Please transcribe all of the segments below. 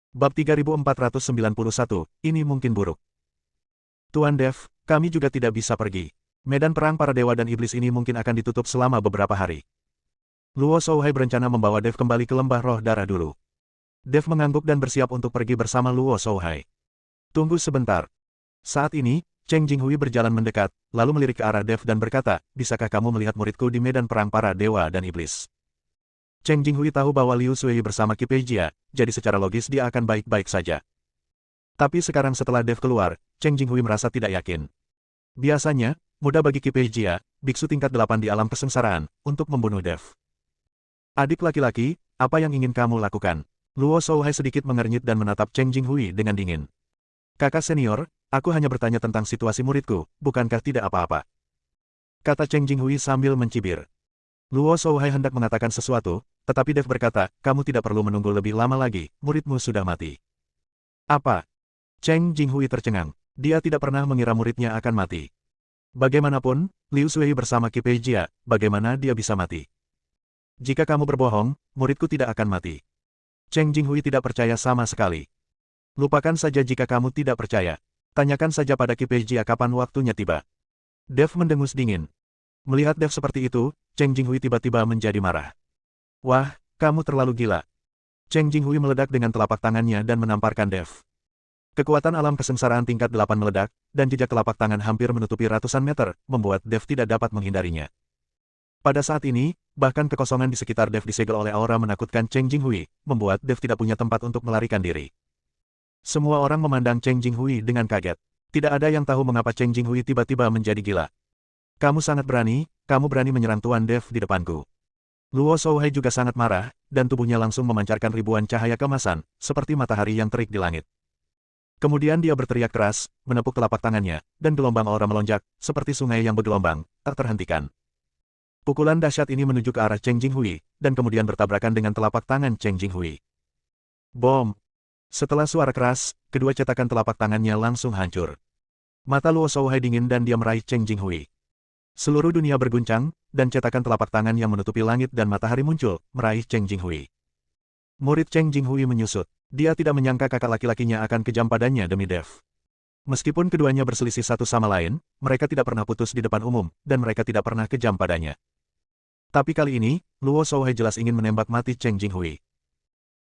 Bab 3491, ini mungkin buruk. Tuan Dev, kami juga tidak bisa pergi. Medan perang para dewa dan iblis ini mungkin akan ditutup selama beberapa hari. Luo Shouhai berencana membawa Dev kembali ke lembah roh darah dulu. Dev mengangguk dan bersiap untuk pergi bersama Luo Shouhai. Tunggu sebentar. Saat ini, Cheng Jinghui berjalan mendekat, lalu melirik ke arah Dev dan berkata, bisakah kamu melihat muridku di medan perang para dewa dan iblis? Cheng Jinghui tahu bahwa Liu Sui bersama Qi Pei Jia, jadi secara logis dia akan baik-baik saja. Tapi sekarang setelah Dev keluar, Cheng Jinghui merasa tidak yakin. Biasanya, mudah bagi Qi Pei Jia, biksu tingkat 8 di alam kesengsaraan, untuk membunuh Dev. Adik laki-laki, apa yang ingin kamu lakukan? Luo Shouhai sedikit mengernyit dan menatap Cheng Jinghui dengan dingin. Kakak senior, aku hanya bertanya tentang situasi muridku, bukankah tidak apa-apa? Kata Cheng Jinghui sambil mencibir. Luo Shouhai hendak mengatakan sesuatu, tetapi Dev berkata, kamu tidak perlu menunggu lebih lama lagi, muridmu sudah mati. Apa? Cheng Jinghui tercengang. Dia tidak pernah mengira muridnya akan mati. Bagaimanapun, Liu Sui bersama Qi Pei Jia, bagaimana dia bisa mati? Jika kamu berbohong, muridku tidak akan mati. Cheng Jinghui tidak percaya sama sekali. Lupakan saja jika kamu tidak percaya. Tanyakan saja pada Qi Pei Jia kapan waktunya tiba. Dev mendengus dingin. Melihat Dev seperti itu, Cheng Jinghui tiba-tiba menjadi marah. Wah, kamu terlalu gila. Cheng Jinghui meledak dengan telapak tangannya dan menamparkan Dev. Kekuatan alam kesengsaraan tingkat 8 meledak, dan jejak telapak tangan hampir menutupi ratusan meter, membuat Dev tidak dapat menghindarinya. Pada saat ini, bahkan kekosongan di sekitar Dev disegel oleh aura menakutkan Cheng Jinghui, membuat Dev tidak punya tempat untuk melarikan diri. Semua orang memandang Cheng Jinghui dengan kaget. Tidak ada yang tahu mengapa Cheng Jinghui tiba-tiba menjadi gila. Kamu sangat berani, kamu berani menyerang Tuan Dev di depanku. Luo Shouhai juga sangat marah, dan tubuhnya langsung memancarkan ribuan cahaya kemasan, seperti matahari yang terik di langit. Kemudian dia berteriak keras, menepuk telapak tangannya, dan gelombang aura melonjak, seperti sungai yang bergelombang, tak terhentikan. Pukulan dahsyat ini menuju ke arah Cheng Jinghui, dan kemudian bertabrakan dengan telapak tangan Cheng Jinghui. Bom! Setelah suara keras, kedua cetakan telapak tangannya langsung hancur. Mata Luo Shouhai dingin dan dia meraih Cheng Jinghui. Seluruh dunia berguncang, dan cetakan telapak tangan yang menutupi langit dan matahari muncul, meraih Cheng Jinghui. Murid Cheng Jinghui menyusut. Dia tidak menyangka kakak laki-lakinya akan kejam padanya demi Dev. Meskipun keduanya berselisih satu sama lain, mereka tidak pernah putus di depan umum, dan mereka tidak pernah kejam padanya. Tapi kali ini, Luo Shouhai jelas ingin menembak mati Cheng Jinghui.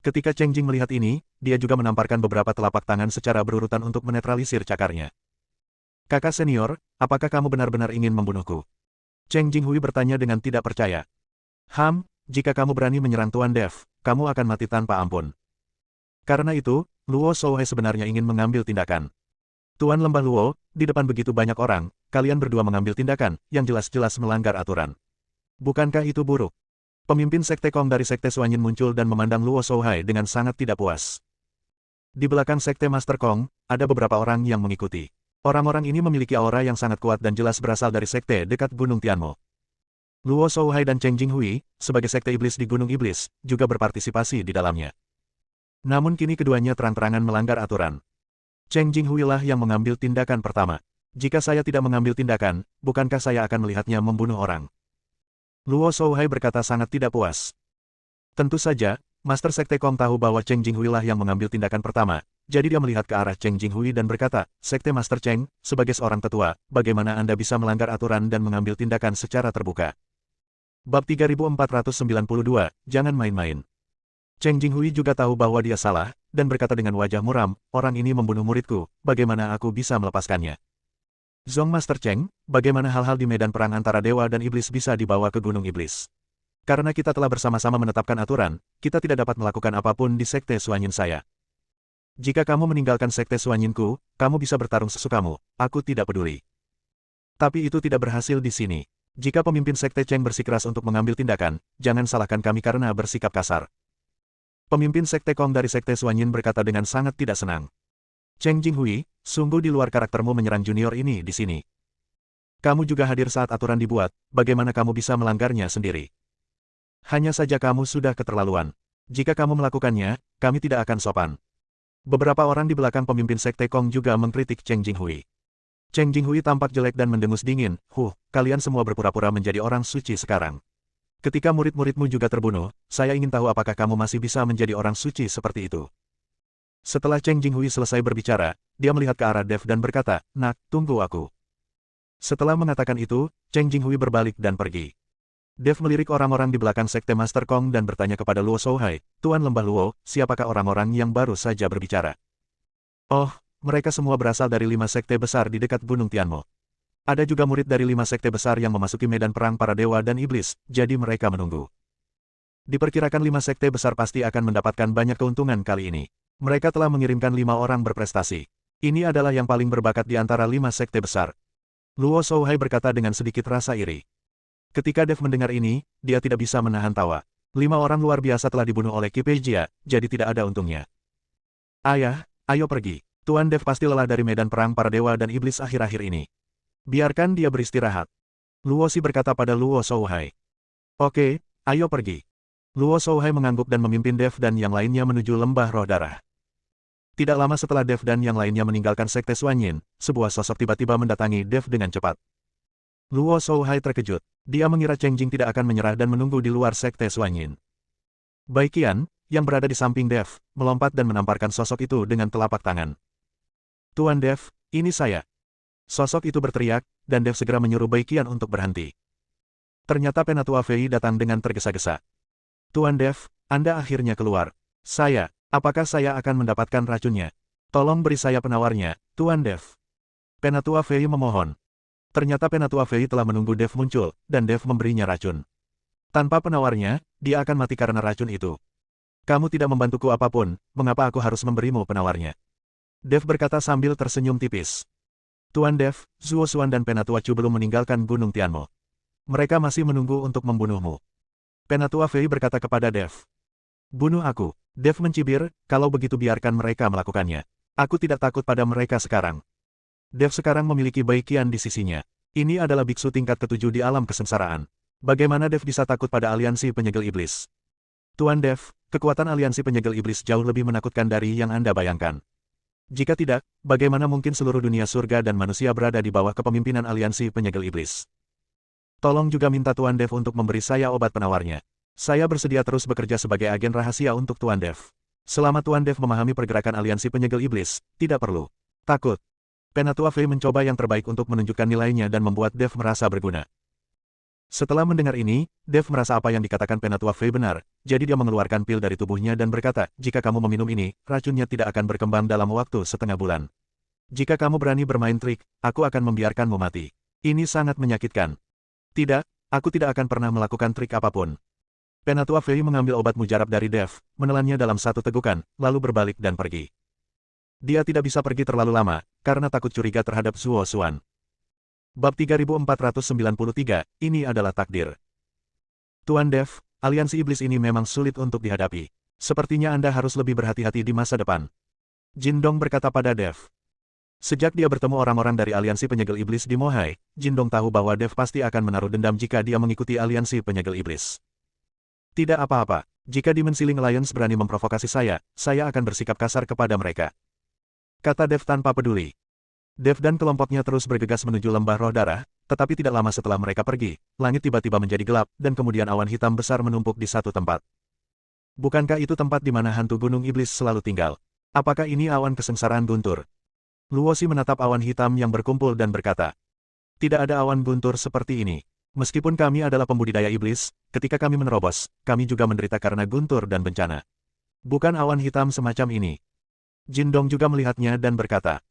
Ketika Cheng Jing melihat ini, dia juga menamparkan beberapa telapak tangan secara berurutan untuk menetralisir cakarnya. Kakak senior, apakah kamu benar-benar ingin membunuhku? Cheng Jinghui bertanya dengan tidak percaya. Jika kamu berani menyerang Tuan Dev, kamu akan mati tanpa ampun. Karena itu, Luo Shouhai sebenarnya ingin mengambil tindakan. Tuan Lembah Luo, di depan begitu banyak orang, kalian berdua mengambil tindakan, yang jelas-jelas melanggar aturan. Bukankah itu buruk? Pemimpin Sekte Kong dari Sekte Suanyin muncul dan memandang Luo Shouhai dengan sangat tidak puas. Di belakang Sekte Master Kong, ada beberapa orang yang mengikuti. Orang-orang ini memiliki aura yang sangat kuat dan jelas berasal dari sekte dekat Gunung Tianmo. Luo Shouhai dan Cheng Jinghui, sebagai sekte iblis di Gunung Iblis, juga berpartisipasi di dalamnya. Namun kini keduanya terang-terangan melanggar aturan. Cheng Jinghui lah yang mengambil tindakan pertama. Jika saya tidak mengambil tindakan, bukankah saya akan melihatnya membunuh orang? Luo Shouhai berkata sangat tidak puas. Tentu saja, Master Sekte Kong tahu bahwa Cheng Jinghui lah yang mengambil tindakan pertama. Jadi dia melihat ke arah Cheng Jinghui dan berkata, Sekte Master Cheng, sebagai seorang tetua, bagaimana Anda bisa melanggar aturan dan mengambil tindakan secara terbuka? Bab 3492, jangan main-main. Cheng Jinghui juga tahu bahwa dia salah, dan berkata dengan wajah muram, orang ini membunuh muridku, bagaimana aku bisa melepaskannya? Zong Master Cheng, bagaimana hal-hal di medan perang antara dewa dan iblis bisa dibawa ke Gunung Iblis? Karena kita telah bersama-sama menetapkan aturan, kita tidak dapat melakukan apapun di Sekte Suanyin saya. Jika kamu meninggalkan Sekte Suanyinku, kamu bisa bertarung sesukamu, aku tidak peduli. Tapi itu tidak berhasil di sini. Jika pemimpin Sekte Cheng bersikeras untuk mengambil tindakan, jangan salahkan kami karena bersikap kasar. Pemimpin Sekte Kong dari Sekte Suanyin berkata dengan sangat tidak senang. Cheng Jinghui, sungguh di luar karaktermu menyerang junior ini di sini. Kamu juga hadir saat aturan dibuat, bagaimana kamu bisa melanggarnya sendiri? Hanya saja kamu sudah keterlaluan. Jika kamu melakukannya, kami tidak akan sopan. Beberapa orang di belakang pemimpin Sekte Kong juga mengkritik Cheng Jinghui. Cheng Jinghui tampak jelek dan mendengus dingin, kalian semua berpura-pura menjadi orang suci sekarang. Ketika murid-muridmu juga terbunuh, saya ingin tahu apakah kamu masih bisa menjadi orang suci seperti itu. Setelah Cheng Jinghui selesai berbicara, dia melihat ke arah Dev dan berkata, "Nak, tunggu aku." Setelah mengatakan itu, Cheng Jinghui berbalik dan pergi. Dev melirik orang-orang di belakang Sekte Master Kong dan bertanya kepada Luo Shouhai, "Tuan Lembah Luo, siapakah orang-orang yang baru saja berbicara?" "Oh, mereka semua berasal dari 5 sekte besar di dekat Gunung Tianmo. Ada juga murid dari 5 sekte besar yang memasuki medan perang para dewa dan iblis, jadi mereka menunggu. Diperkirakan 5 sekte besar pasti akan mendapatkan banyak keuntungan kali ini. Mereka telah mengirimkan 5 orang berprestasi. Ini adalah yang paling berbakat di antara 5 sekte besar." Luo Shouhai berkata dengan sedikit rasa iri. Ketika Dev mendengar ini, dia tidak bisa menahan tawa. 5 orang luar biasa telah dibunuh oleh Qi Peijia, jadi tidak ada untungnya. "Ayah, ayo pergi. Tuan Dev pasti lelah dari medan perang para dewa dan iblis akhir-akhir ini. Biarkan dia beristirahat." Luo Xi berkata pada Luo Shouhai. "Oke, ayo pergi." Luo Shouhai mengangguk dan memimpin Dev dan yang lainnya menuju lembah roh darah. Tidak lama setelah Dev dan yang lainnya meninggalkan Sekte Suanyin, sebuah sosok tiba-tiba mendatangi Dev dengan cepat. Luo Shouhai terkejut. Dia mengira Cheng Jing tidak akan menyerah dan menunggu di luar Sekte Suanyin. Bai Qian, yang berada di samping Dev, melompat dan menamparkan sosok itu dengan telapak tangan. "Tuan Dev, ini saya." Sosok itu berteriak, dan Dev segera menyuruh Bai Qian untuk berhenti. Ternyata Penatua Fei datang dengan tergesa-gesa. "Tuan Dev, Anda akhirnya keluar. Apakah saya akan mendapatkan racunnya? Tolong beri saya penawarnya, Tuan Dev." Penatua Fei memohon. Ternyata Penatua Fei telah menunggu Dev muncul, dan Dev memberinya racun. Tanpa penawarnya, dia akan mati karena racun itu. "Kamu tidak membantuku apapun, mengapa aku harus memberimu penawarnya?" Dev berkata sambil tersenyum tipis. "Tuan Dev, Zuo Xuan dan Penatua Chu belum meninggalkan Gunung Tianmo. Mereka masih menunggu untuk membunuhmu." Penatua Fei berkata kepada Dev. "Bunuh aku." Dev mencibir, "Kalau begitu biarkan mereka melakukannya. Aku tidak takut pada mereka sekarang." Dev sekarang memiliki Bai Qian di sisinya. Ini adalah biksu tingkat ke-7 di alam kesengsaraan. Bagaimana Dev bisa takut pada aliansi penyegel iblis? "Tuan Dev, kekuatan aliansi penyegel iblis jauh lebih menakutkan dari yang Anda bayangkan. Jika tidak, bagaimana mungkin seluruh dunia surga dan manusia berada di bawah kepemimpinan aliansi penyegel iblis? Tolong juga minta Tuan Dev untuk memberi saya obat penawarnya. Saya bersedia terus bekerja sebagai agen rahasia untuk Tuan Dev. Selama Tuan Dev memahami pergerakan aliansi penyegel iblis, tidak perlu takut." Penatua Fei mencoba yang terbaik untuk menunjukkan nilainya dan membuat Dev merasa berguna. Setelah mendengar ini, Dev merasa apa yang dikatakan Penatua Fei benar, jadi dia mengeluarkan pil dari tubuhnya dan berkata, "Jika kamu meminum ini, racunnya tidak akan berkembang dalam waktu setengah bulan. Jika kamu berani bermain trik, aku akan membiarkanmu mati. Ini sangat menyakitkan." "Tidak, aku tidak akan pernah melakukan trik apapun." Penatua Fei mengambil obat mujarab dari Dev, menelannya dalam satu tegukan, lalu berbalik dan pergi. Dia tidak bisa pergi terlalu lama, karena takut curiga terhadap Zuo Xuan. Bab 3493, ini adalah takdir. "Tuan Dev, aliansi iblis ini memang sulit untuk dihadapi. Sepertinya Anda harus lebih berhati-hati di masa depan." Jindong berkata pada Dev. Sejak dia bertemu orang-orang dari aliansi penyegel iblis di Mohai, Jindong tahu bahwa Dev pasti akan menaruh dendam jika dia mengikuti aliansi penyegel iblis. "Tidak apa-apa, jika Demon Sealing Alliance berani memprovokasi saya akan bersikap kasar kepada mereka," kata Dev tanpa peduli. Dev dan kelompoknya terus bergegas menuju lembah roh darah, tetapi tidak lama setelah mereka pergi, langit tiba-tiba menjadi gelap, dan kemudian awan hitam besar menumpuk di satu tempat. Bukankah itu tempat di mana hantu gunung iblis selalu tinggal? Apakah ini awan kesengsaraan guntur? Luo Xi menatap awan hitam yang berkumpul dan berkata, "Tidak ada awan guntur seperti ini. Meskipun kami adalah pembudidaya iblis, ketika kami menerobos, kami juga menderita karena guntur dan bencana. Bukan awan hitam semacam ini." Jindong juga melihatnya dan berkata.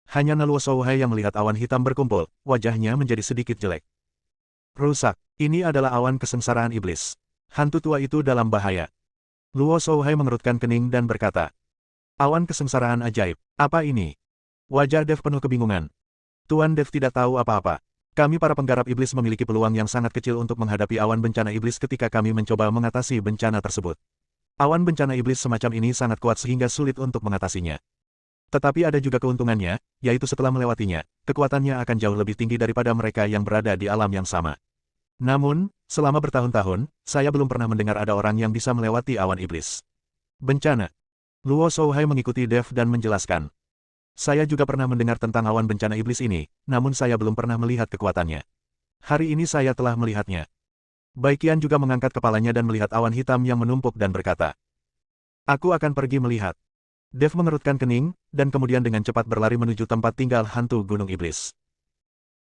Hanya Luo Shouhai yang melihat awan hitam berkumpul, wajahnya menjadi sedikit jelek. "Rusak, ini adalah awan kesengsaraan iblis. Hantu tua itu dalam bahaya." Luo Shouhai mengerutkan kening dan berkata, "Awan kesengsaraan ajaib, apa ini?" Wajah Dev penuh kebingungan. "Tuan Dev tidak tahu apa-apa. Kami para penggarap iblis memiliki peluang yang sangat kecil untuk menghadapi awan bencana iblis ketika kami mencoba mengatasi bencana tersebut. Awan bencana iblis semacam ini sangat kuat sehingga sulit untuk mengatasinya. Tetapi ada juga keuntungannya, yaitu setelah melewatinya, kekuatannya akan jauh lebih tinggi daripada mereka yang berada di alam yang sama. Namun, selama bertahun-tahun, saya belum pernah mendengar ada orang yang bisa melewati awan iblis. Bencana." Luo Shouhai mengikuti Dev dan menjelaskan. "Saya juga pernah mendengar tentang awan bencana iblis ini, namun saya belum pernah melihat kekuatannya. Hari ini saya telah melihatnya." Bai Qian juga mengangkat kepalanya dan melihat awan hitam yang menumpuk dan berkata, "Aku akan pergi melihat." Dev mengerutkan kening, dan kemudian dengan cepat berlari menuju tempat tinggal hantu Gunung Iblis.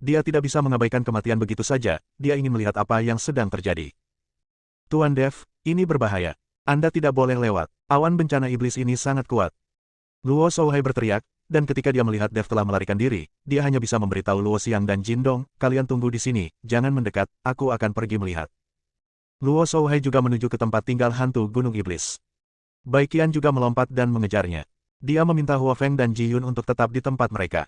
Dia tidak bisa mengabaikan kematian begitu saja, dia ingin melihat apa yang sedang terjadi. Tuan Dev, ini berbahaya. Anda tidak boleh lewat. Awan bencana iblis ini sangat kuat. Luo Shouhai berteriak, dan ketika dia melihat Dev telah melarikan diri, dia hanya bisa memberitahu Luo Xiang dan Jindong, kalian tunggu di sini, jangan mendekat, aku akan pergi melihat. Luo Shouhai juga menuju ke tempat tinggal hantu Gunung Iblis. Bai Qian juga melompat dan mengejarnya. Dia meminta Huo Feng dan Ji Yun untuk tetap di tempat mereka.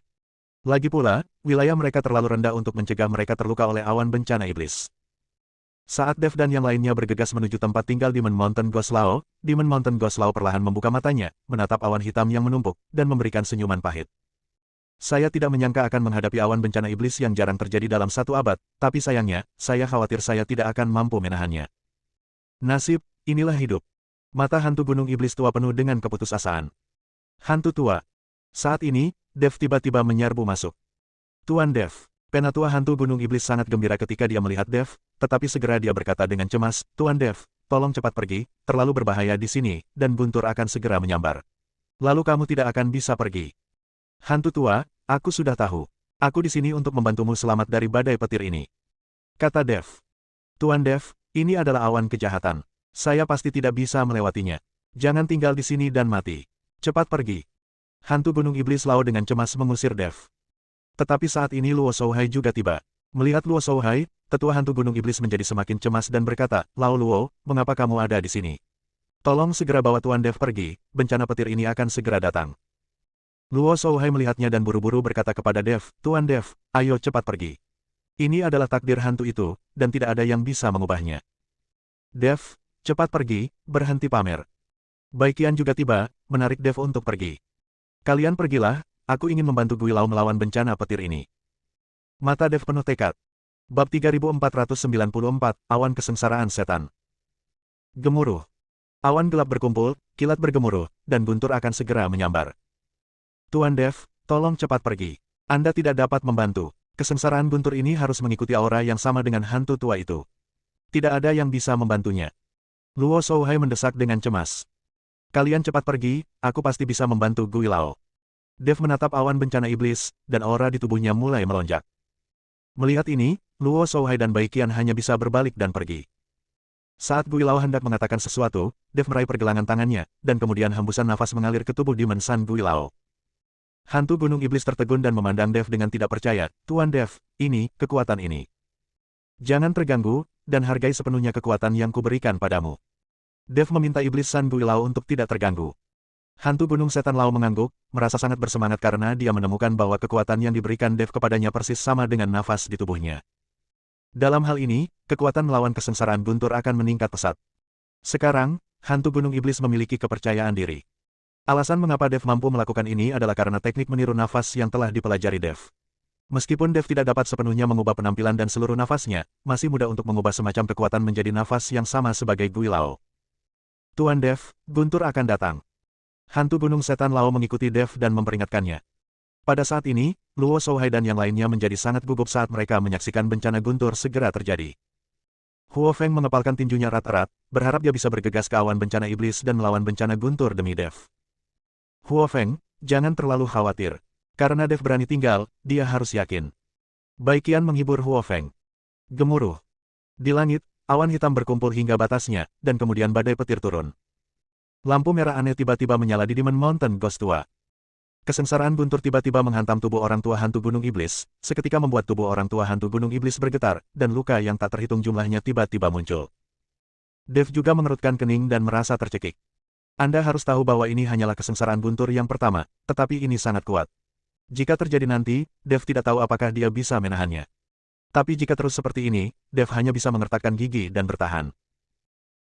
Lagi pula, wilayah mereka terlalu rendah untuk mencegah mereka terluka oleh awan bencana iblis. Saat Dev dan yang lainnya bergegas menuju tempat tinggal Demon Mountain Ghost Lao, Demon Mountain Ghost Lao perlahan membuka matanya, menatap awan hitam yang menumpuk, dan memberikan senyuman pahit. Saya tidak menyangka akan menghadapi awan bencana iblis yang jarang terjadi dalam satu abad, tapi sayangnya, saya khawatir saya tidak akan mampu menahannya. Nasib, inilah hidup. Mata hantu gunung iblis tua penuh dengan keputusasaan. Hantu tua. Saat ini, Dev tiba-tiba menyerbu masuk. Tuan Dev. Penatua hantu gunung iblis sangat gembira ketika dia melihat Dev, tetapi segera dia berkata dengan cemas, Tuan Dev, tolong cepat pergi, terlalu berbahaya di sini, dan guntur akan segera menyambar. Lalu kamu tidak akan bisa pergi. Hantu tua, aku sudah tahu. Aku di sini untuk membantumu selamat dari badai petir ini. Kata Dev. Tuan Dev, ini adalah awan kejahatan. Saya pasti tidak bisa melewatinya. Jangan tinggal di sini dan mati. Cepat pergi. Hantu gunung iblis Lao dengan cemas mengusir Dev. Tetapi saat ini Luo Shouhai juga tiba. Melihat Luo Shouhai, tetua hantu gunung iblis menjadi semakin cemas dan berkata, Lao Luo, mengapa kamu ada di sini? Tolong segera bawa Tuan Dev pergi, bencana petir ini akan segera datang. Luo Shouhai melihatnya dan buru-buru berkata kepada Dev, Tuan Dev, ayo cepat pergi. Ini adalah takdir hantu itu, dan tidak ada yang bisa mengubahnya. Dev, cepat pergi, berhenti pamer. Bai Qian juga tiba, menarik Dev untuk pergi. Kalian pergilah, aku ingin membantu Gui Lao melawan bencana petir ini. Mata Dev penuh tekad. Bab 3494, Awan Kesengsaraan Setan. Gemuruh. Awan gelap berkumpul, kilat bergemuruh, dan guntur akan segera menyambar. Tuan Dev, tolong cepat pergi. Anda tidak dapat membantu. Kesengsaraan guntur ini harus mengikuti aura yang sama dengan hantu tua itu. Tidak ada yang bisa membantunya. Luo Shouhai mendesak dengan cemas. Kalian cepat pergi, aku pasti bisa membantu Gui Lao. Dev menatap awan bencana iblis, dan aura di tubuhnya mulai melonjak. Melihat ini, Luo Shouhai dan Bai Qian hanya bisa berbalik dan pergi. Saat Gui Lao hendak mengatakan sesuatu, Dev meraih pergelangan tangannya, dan kemudian hembusan nafas mengalir ke tubuh Demon Sun Gui Lao. Hantu gunung iblis tertegun dan memandang Dev dengan tidak percaya, Tuan Dev, ini, kekuatan ini. Jangan terganggu, dan hargai sepenuhnya kekuatan yang kuberikan padamu. Dev meminta iblis Sun Gui Lao untuk tidak terganggu. Hantu gunung setan Lao mengangguk, merasa sangat bersemangat karena dia menemukan bahwa kekuatan yang diberikan Dev kepadanya persis sama dengan nafas di tubuhnya. Dalam hal ini, kekuatan melawan kesengsaraan guntur akan meningkat pesat. Sekarang, hantu gunung iblis memiliki kepercayaan diri. Alasan mengapa Dev mampu melakukan ini adalah karena teknik meniru nafas yang telah dipelajari Dev. Meskipun Dev tidak dapat sepenuhnya mengubah penampilan dan seluruh nafasnya, masih mudah untuk mengubah semacam kekuatan menjadi nafas yang sama sebagai Gui Lao. Tuan Dev, guntur akan datang. Hantu gunung setan Lao mengikuti Dev dan memperingatkannya. Pada saat ini, Luo Shouhai dan yang lainnya menjadi sangat gugup saat mereka menyaksikan bencana guntur segera terjadi. Huo Feng mengepalkan tinjunya erat-erat, berharap dia bisa bergegas ke awan bencana iblis dan melawan bencana guntur demi Dev. Huo Feng, jangan terlalu khawatir. Karena Dev berani tinggal, dia harus yakin. Bai Qian menghibur Huo Feng. Gemuruh. Di langit, awan hitam berkumpul hingga batasnya, dan kemudian badai petir turun. Lampu merah aneh tiba-tiba menyala di Demon Mountain Ghost tua. Kesengsaraan guntur tiba-tiba menghantam tubuh orang tua hantu gunung iblis, seketika membuat tubuh orang tua hantu gunung iblis bergetar, dan luka yang tak terhitung jumlahnya tiba-tiba muncul. Dev juga mengerutkan kening dan merasa tercekik. Anda harus tahu bahwa ini hanyalah kesengsaraan guntur yang pertama, tetapi ini sangat kuat. Jika terjadi nanti, Dev tidak tahu apakah dia bisa menahannya. Tapi jika terus seperti ini, Dev hanya bisa mengertakkan gigi dan bertahan.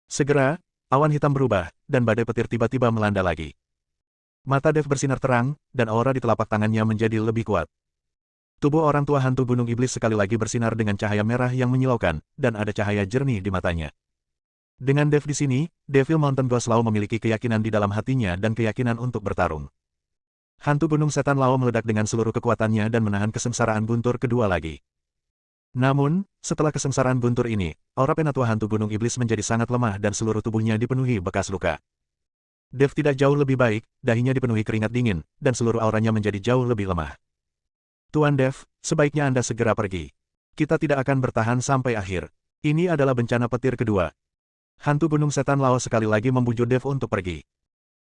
Segera, awan hitam berubah, dan badai petir tiba-tiba melanda lagi. Mata Dev bersinar terang, dan aura di telapak tangannya menjadi lebih kuat. Tubuh orang tua hantu gunung iblis sekali lagi bersinar dengan cahaya merah yang menyilaukan, dan ada cahaya jernih di matanya. Dengan Dev di sini, Devil Mountain Ghost Lao memiliki keyakinan di dalam hatinya dan keyakinan untuk bertarung. Hantu gunung setan Lao meledak dengan seluruh kekuatannya dan menahan kesengsaraan guntur kedua lagi. Namun, setelah kesengsaraan guntur ini, aura penatua hantu gunung iblis menjadi sangat lemah dan seluruh tubuhnya dipenuhi bekas luka. Dev tidak jauh lebih baik, dahinya dipenuhi keringat dingin, dan seluruh auranya menjadi jauh lebih lemah. Tuan Dev, sebaiknya Anda segera pergi. Kita tidak akan bertahan sampai akhir. Ini adalah bencana petir kedua. Hantu Gunung Setan Lao sekali lagi membujuk Dev untuk pergi.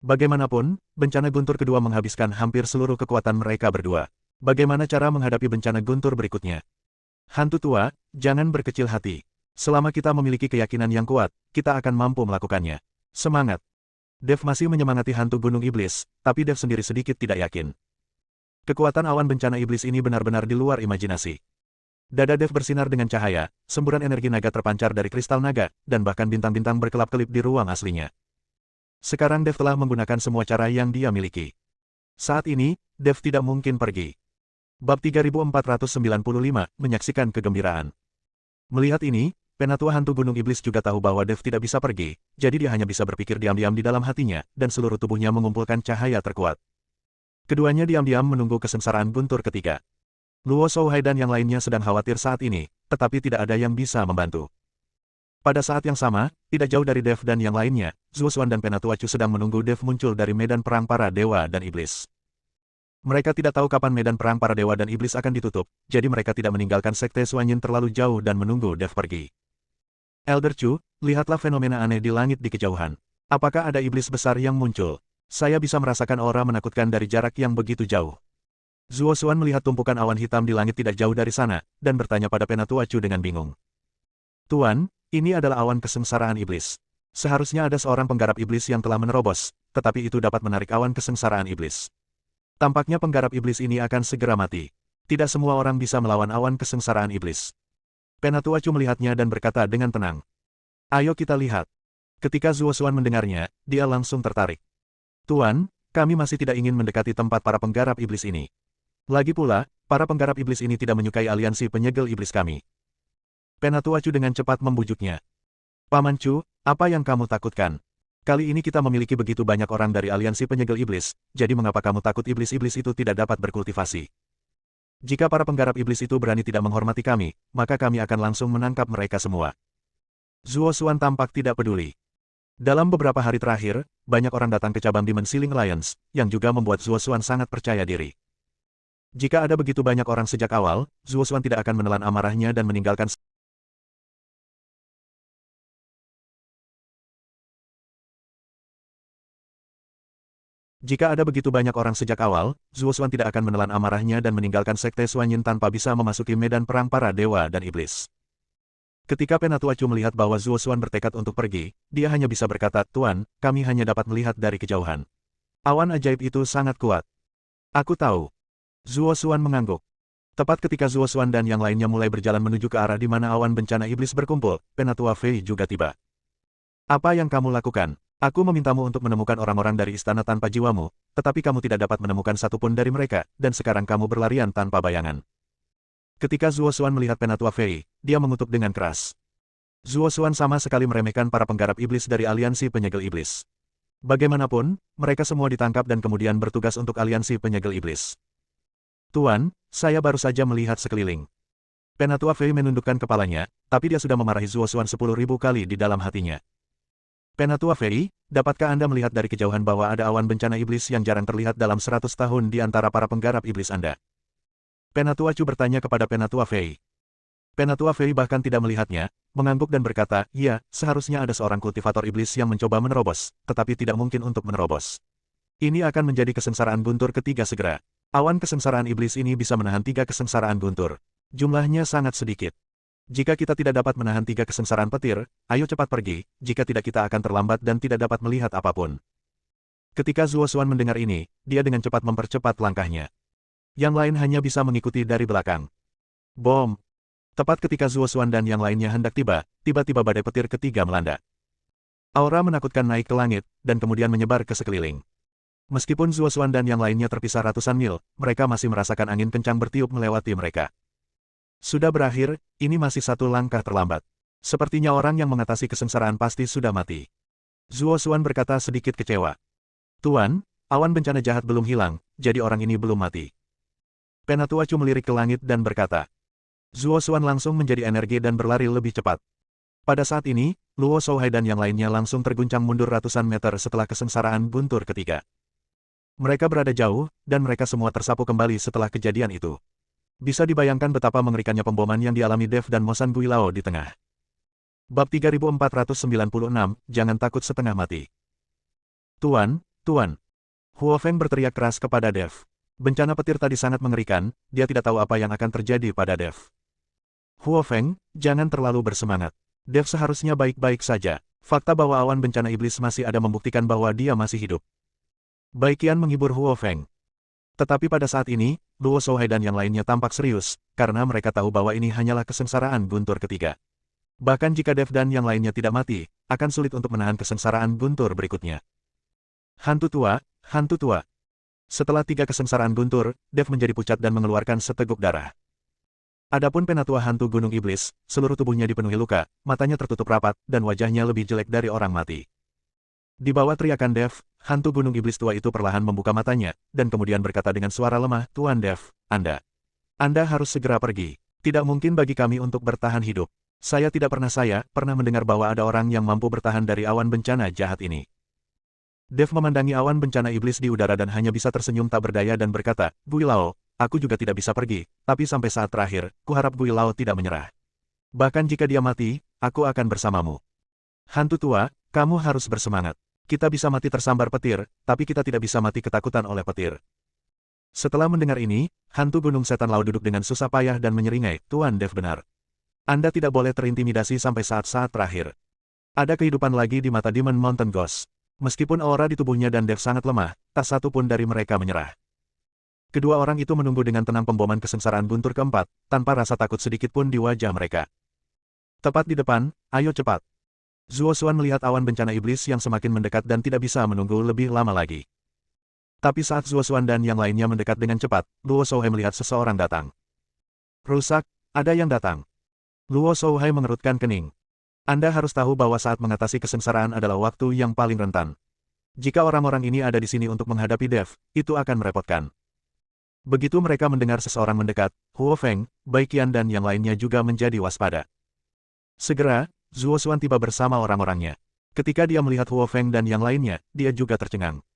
Bagaimanapun, bencana guntur kedua menghabiskan hampir seluruh kekuatan mereka berdua. Bagaimana cara menghadapi bencana guntur berikutnya? Hantu tua, jangan berkecil hati. Selama kita memiliki keyakinan yang kuat, kita akan mampu melakukannya. Semangat! Dev masih menyemangati hantu gunung iblis, tapi Dev sendiri sedikit tidak yakin. Kekuatan awan bencana iblis ini benar-benar di luar imajinasi. Dada Dev bersinar dengan cahaya, semburan energi naga terpancar dari kristal naga, dan bahkan bintang-bintang berkelap-kelip di ruang aslinya. Sekarang Dev telah menggunakan semua cara yang dia miliki. Saat ini, Dev tidak mungkin pergi. Bab 3495, menyaksikan kegembiraan. Melihat ini, Penatua Hantu Gunung Iblis juga tahu bahwa Dev tidak bisa pergi, jadi dia hanya bisa berpikir diam-diam di dalam hatinya, dan seluruh tubuhnya mengumpulkan cahaya terkuat. Keduanya diam-diam menunggu kesengsaraan guntur ketiga. Luo Shouhai dan yang lainnya sedang khawatir saat ini, tetapi tidak ada yang bisa membantu. Pada saat yang sama, tidak jauh dari Dev dan yang lainnya, Zuo Xuan dan Penatua Chu sedang menunggu Dev muncul dari medan perang para dewa dan iblis. Mereka tidak tahu kapan medan perang para dewa dan iblis akan ditutup, jadi mereka tidak meninggalkan Sekte Suanyin terlalu jauh dan menunggu Dev pergi. Elder Chu, lihatlah fenomena aneh di langit di kejauhan. Apakah ada iblis besar yang muncul? Saya bisa merasakan aura menakutkan dari jarak yang begitu jauh. Zuo Xuan melihat tumpukan awan hitam di langit tidak jauh dari sana, dan bertanya pada Penatua Chu dengan bingung. Tuan, ini adalah awan kesengsaraan iblis. Seharusnya ada seorang penggarap iblis yang telah menerobos, tetapi itu dapat menarik awan kesengsaraan iblis. Tampaknya penggarap iblis ini akan segera mati. Tidak semua orang bisa melawan awan kesengsaraan iblis. Penatua Chu melihatnya dan berkata dengan tenang. Ayo kita lihat. Ketika Zuo Xuan mendengarnya, dia langsung tertarik. Tuan, kami masih tidak ingin mendekati tempat para penggarap iblis ini. Lagi pula, para penggarap iblis ini tidak menyukai aliansi penyegel iblis kami. Penatua Chu dengan cepat membujuknya. Paman Chu, apa yang kamu takutkan? Kali ini kita memiliki begitu banyak orang dari aliansi penyegel iblis, jadi mengapa kamu takut iblis-iblis itu tidak dapat berkultivasi? Jika para penggarap iblis itu berani tidak menghormati kami, maka kami akan langsung menangkap mereka semua. Zuo Xuan tampak tidak peduli. Dalam beberapa hari terakhir, banyak orang datang ke cabang Demon Ceiling Alliance, yang juga membuat Zuo Xuan sangat percaya diri. Jika ada begitu banyak orang sejak awal, Zuo Xuan tidak akan menelan amarahnya dan meninggalkan Jika ada begitu banyak orang sejak awal, Zuo Xuan tidak akan menelan amarahnya dan meninggalkan Sekte Suanyin tanpa bisa memasuki medan perang para dewa dan iblis. Ketika Penatua Chu melihat bahwa Zuo Xuan bertekad untuk pergi, dia hanya bisa berkata, Tuan, kami hanya dapat melihat dari kejauhan. Awan ajaib itu sangat kuat. Aku tahu. Zuo Xuan mengangguk. Tepat ketika Zuo Xuan dan yang lainnya mulai berjalan menuju ke arah di mana awan bencana iblis berkumpul, Penatua Fei juga tiba. Apa yang kamu lakukan? Aku memintamu untuk menemukan orang-orang dari istana tanpa jiwamu, tetapi kamu tidak dapat menemukan satupun dari mereka, dan sekarang kamu berlarian tanpa bayangan. Ketika Zuo Xuan melihat Penatua Fei, dia mengutuk dengan keras. Zuo Xuan sama sekali meremehkan para penggarap iblis dari aliansi penyegel iblis. Bagaimanapun, mereka semua ditangkap dan kemudian bertugas untuk aliansi penyegel iblis. Tuan, saya baru saja melihat sekeliling. Penatua Fei menundukkan kepalanya, tapi dia sudah memarahi Zuo Xuan 10.000 kali di dalam hatinya. Penatua Fei, dapatkah Anda melihat dari kejauhan bahwa ada awan bencana iblis yang jarang terlihat dalam 100 tahun di antara para penggarap iblis Anda? Penatua Chu bertanya kepada Penatua Fei. Penatua Fei bahkan tidak melihatnya, mengangguk dan berkata, iya, seharusnya ada seorang kultivator iblis yang mencoba menerobos, tetapi tidak mungkin untuk menerobos. Ini akan menjadi kesengsaraan guntur ketiga segera. Awan kesengsaraan iblis ini bisa menahan 3 kesengsaraan guntur. Jumlahnya sangat sedikit. Jika kita tidak dapat menahan 3 kesengsaraan petir, ayo cepat pergi, jika tidak kita akan terlambat dan tidak dapat melihat apapun. Ketika Zuo Xuan mendengar ini, dia dengan cepat mempercepat langkahnya. Yang lain hanya bisa mengikuti dari belakang. Bom! Tepat ketika Zuo Xuan dan yang lainnya hendak tiba, tiba-tiba badai petir ketiga melanda. Aura menakutkan naik ke langit, dan kemudian menyebar ke sekeliling. Meskipun Zuo Xuan dan yang lainnya terpisah ratusan mil, mereka masih merasakan angin kencang bertiup melewati mereka. Sudah berakhir, ini masih satu langkah terlambat. Sepertinya orang yang mengatasi kesengsaraan pasti sudah mati. Zuo Xuan berkata sedikit kecewa. Tuan, awan bencana jahat belum hilang, jadi orang ini belum mati. Penatua Chu melirik ke langit dan berkata. Zuo Xuan langsung menjadi energi dan berlari lebih cepat. Pada saat ini, Luo Shouhai dan yang lainnya langsung terguncang mundur ratusan meter setelah kesengsaraan guntur ketiga. Mereka berada jauh, dan mereka semua tersapu kembali setelah kejadian itu. Bisa dibayangkan betapa mengerikannya pemboman yang dialami Dev dan Mosan Guilao di tengah. Bab 3496, jangan takut setengah mati. Tuan, Tuan. Huo Feng berteriak keras kepada Dev. Bencana petir tadi sangat mengerikan, dia tidak tahu apa yang akan terjadi pada Dev. Huo Feng, jangan terlalu bersemangat. Dev seharusnya baik-baik saja. Fakta bahwa awan bencana iblis masih ada membuktikan bahwa dia masih hidup. Baikian menghibur Huo Feng. Tetapi pada saat ini, Luo Shouhai dan yang lainnya tampak serius, karena mereka tahu bahwa ini hanyalah kesengsaraan guntur ketiga. Bahkan jika Dev dan yang lainnya tidak mati, akan sulit untuk menahan kesengsaraan guntur berikutnya. Hantu tua, hantu tua. Setelah 3 kesengsaraan guntur, Dev menjadi pucat dan mengeluarkan seteguk darah. Adapun penatua hantu gunung iblis, seluruh tubuhnya dipenuhi luka, matanya tertutup rapat, dan wajahnya lebih jelek dari orang mati. Di bawah teriakan Dev, hantu gunung iblis tua itu perlahan membuka matanya, dan kemudian berkata dengan suara lemah, Tuan Dev, Anda harus segera pergi. Tidak mungkin bagi kami untuk bertahan hidup. Saya tidak pernah mendengar bahwa ada orang yang mampu bertahan dari awan bencana jahat ini. Dev memandangi awan bencana iblis di udara dan hanya bisa tersenyum tak berdaya dan berkata, Guilao, aku juga tidak bisa pergi, tapi sampai saat terakhir, kuharap Guilao tidak menyerah. Bahkan jika dia mati, aku akan bersamamu. Hantu tua, kamu harus bersemangat. Kita bisa mati tersambar petir, tapi kita tidak bisa mati ketakutan oleh petir. Setelah mendengar ini, hantu gunung setan laut duduk dengan susah payah dan menyeringai, Tuan Dev benar. Anda tidak boleh terintimidasi sampai saat-saat terakhir. Ada kehidupan lagi di mata Demon Mountain Ghost. Meskipun aura di tubuhnya dan Dev sangat lemah, tak satu pun dari mereka menyerah. Kedua orang itu menunggu dengan tenang pemboman kesengsaraan guntur keempat, tanpa rasa takut sedikit pun di wajah mereka. Tepat di depan, ayo cepat. Zuo Xuan melihat awan bencana iblis yang semakin mendekat dan tidak bisa menunggu lebih lama lagi. Tapi saat Zuo Xuan dan yang lainnya mendekat dengan cepat, Luo Shouhai melihat seseorang datang. Rusak, ada yang datang. Luo Shouhai mengerutkan kening. Anda harus tahu bahwa saat mengatasi kesengsaraan adalah waktu yang paling rentan. Jika orang-orang ini ada di sini untuk menghadapi Dev, itu akan merepotkan. Begitu mereka mendengar seseorang mendekat, Huo Feng, Baikian dan yang lainnya juga menjadi waspada. Segera, Zuo Xuan tiba bersama orang-orangnya. Ketika dia melihat Huo Feng dan yang lainnya, dia juga tercengang.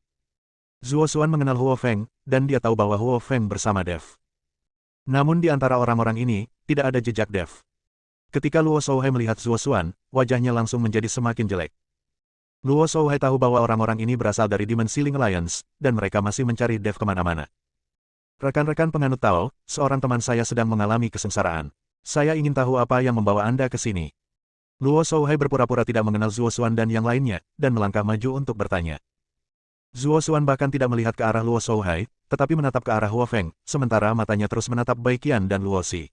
Zuo Xuan mengenal Huo Feng, dan dia tahu bahwa Huo Feng bersama Dev. Namun di antara orang-orang ini, tidak ada jejak Dev. Ketika Luo Shouhai melihat Zuo Xuan, wajahnya langsung menjadi semakin jelek. Luo Shouhai tahu bahwa orang-orang ini berasal dari Demon Ceiling Alliance, dan mereka masih mencari Dev kemana-mana. Rekan-rekan penganut Tao, seorang teman saya sedang mengalami kesengsaraan. Saya ingin tahu apa yang membawa Anda ke sini. Luo Shouhai berpura-pura tidak mengenal Zuo Xuan dan yang lainnya, dan melangkah maju untuk bertanya. Zuo Xuan bahkan tidak melihat ke arah Luo Shouhai, tetapi menatap ke arah Huo Feng, sementara matanya terus menatap Baikian dan Luo Xi.